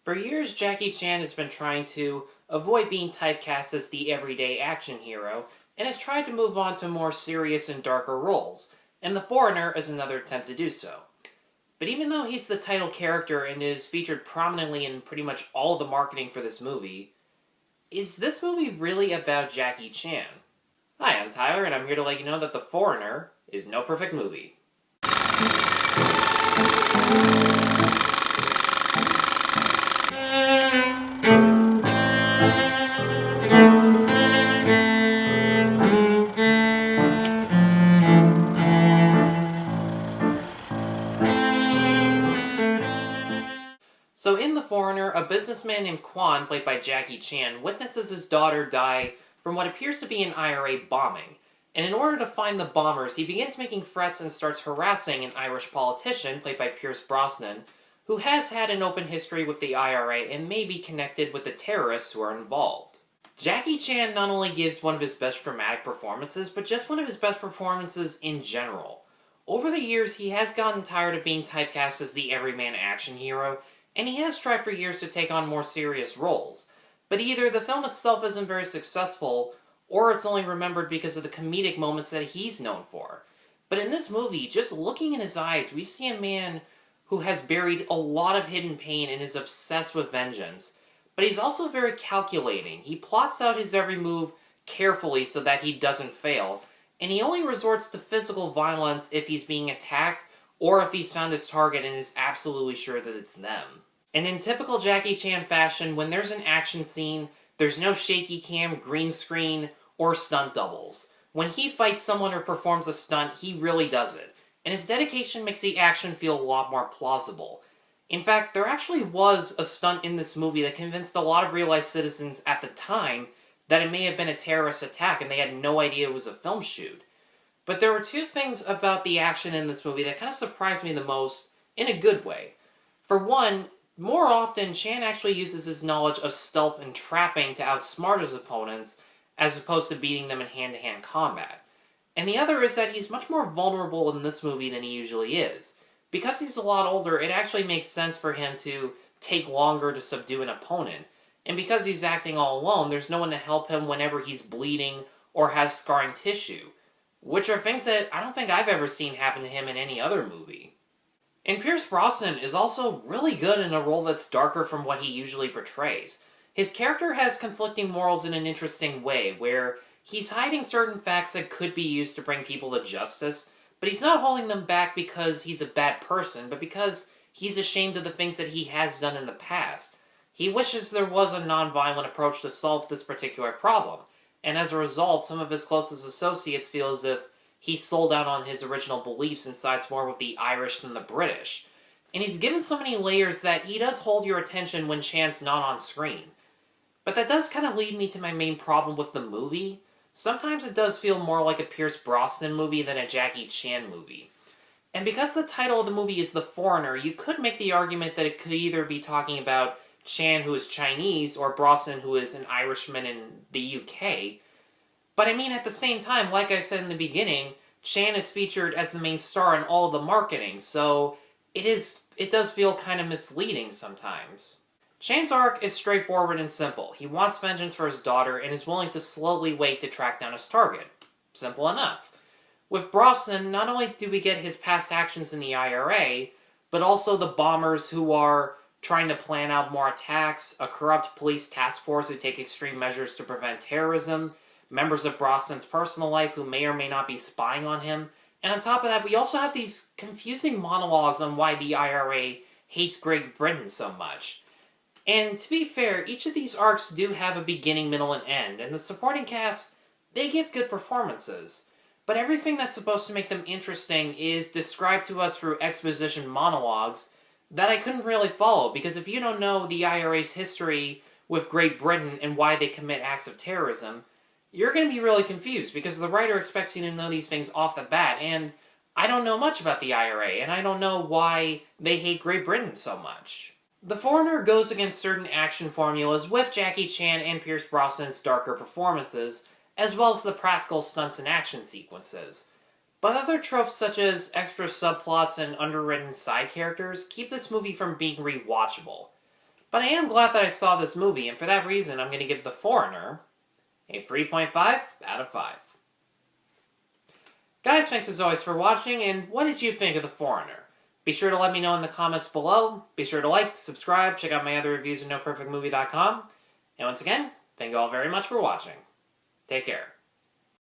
For years, Jackie Chan has been trying to avoid being typecast as the everyday action hero, and has tried to move on to more serious and darker roles, and The Foreigner is another attempt to do so. But even though he's the title character and is featured prominently in pretty much all of the marketing for this movie, is this movie really about Jackie Chan? Hi, I'm Tyler, and I'm here to let you know that The Foreigner is no perfect movie. So in The Foreigner, a businessman named Quan, played by Jackie Chan, witnesses his daughter die from what appears to be an IRA bombing. And in order to find the bombers, he begins making threats and starts harassing an Irish politician, played by Pierce Brosnan, who has had an open history with the IRA and may be connected with the terrorists who are involved. Jackie Chan not only gives one of his best dramatic performances, but just one of his best performances in general. Over the years, he has gotten tired of being typecast as the everyman action hero, and he has tried for years to take on more serious roles. But either the film itself isn't very successful, or it's only remembered because of the comedic moments that he's known for. But in this movie, just looking in his eyes, we see a man who has buried a lot of hidden pain and is obsessed with vengeance. But he's also very calculating. He plots out his every move carefully so that he doesn't fail, and he only resorts to physical violence if he's being attacked or if he's found his target and is absolutely sure that it's them. And in typical Jackie Chan fashion, when there's an action scene, there's no shaky cam, green screen, or stunt doubles. When he fights someone or performs a stunt, he really does it. And his dedication makes the action feel a lot more plausible. In fact, there actually was a stunt in this movie that convinced a lot of real-life citizens at the time that it may have been a terrorist attack and they had no idea it was a film shoot. But there were two things about the action in this movie that kind of surprised me the most, in a good way. For one, more often, Chan actually uses his knowledge of stealth and trapping to outsmart his opponents, as opposed to beating them in hand-to-hand combat. And the other is that he's much more vulnerable in this movie than he usually is. Because he's a lot older, it actually makes sense for him to take longer to subdue an opponent. And because he's acting all alone, there's no one to help him whenever he's bleeding or has scarring tissue. Which are things that I don't think I've ever seen happen to him in any other movie. And Pierce Brosnan is also really good in a role that's darker from what he usually portrays. His character has conflicting morals in an interesting way, where he's hiding certain facts that could be used to bring people to justice, but he's not holding them back because he's a bad person, but because he's ashamed of the things that he has done in the past. He wishes there was a non-violent approach to solve this particular problem. And as a result, some of his closest associates feel as if he sold out on his original beliefs and sides more with the Irish than the British. And he's given so many layers that he does hold your attention when Chan's not on screen. But that does kind of lead me to my main problem with the movie. Sometimes it does feel more like a Pierce Brosnan movie than a Jackie Chan movie. And because the title of the movie is The Foreigner, you could make the argument that it could either be talking about Chan, who is Chinese, or Brosnan, who is an Irishman in the UK. But I mean, at the same time, like I said in the beginning, Chan is featured as the main star in all of the marketing, so it does feel kind of misleading sometimes. Chan's arc is straightforward and simple. He wants vengeance for his daughter and is willing to slowly wait to track down his target. Simple enough. With Brosnan, not only do we get his past actions in the IRA, but also the bombers who are trying to plan out more attacks, a corrupt police task force who take extreme measures to prevent terrorism, members of Brosnan's personal life who may or may not be spying on him, and on top of that, we also have these confusing monologues on why the IRA hates Great Britain so much. And to be fair, each of these arcs do have a beginning, middle, and end, and the supporting cast, they give good performances. But everything that's supposed to make them interesting is described to us through exposition monologues that I couldn't really follow, because if you don't know the IRA's history with Great Britain and why they commit acts of terrorism, you're going to be really confused, because the writer expects you to know these things off the bat, and I don't know much about the IRA, and I don't know why they hate Great Britain so much. The Foreigner goes against certain action formulas with Jackie Chan and Pierce Brosnan's darker performances, as well as the practical stunts and action sequences. But other tropes such as extra subplots and underwritten side characters keep this movie from being rewatchable. But I am glad that I saw this movie, and for that reason, I'm going to give The Foreigner a 3.5 out of 5. Guys, thanks as always for watching, and what did you think of The Foreigner? Be sure to let me know in the comments below. Be sure to like, subscribe, check out my other reviews at NoPerfectMovie.com. And once again, thank you all very much for watching. Take care.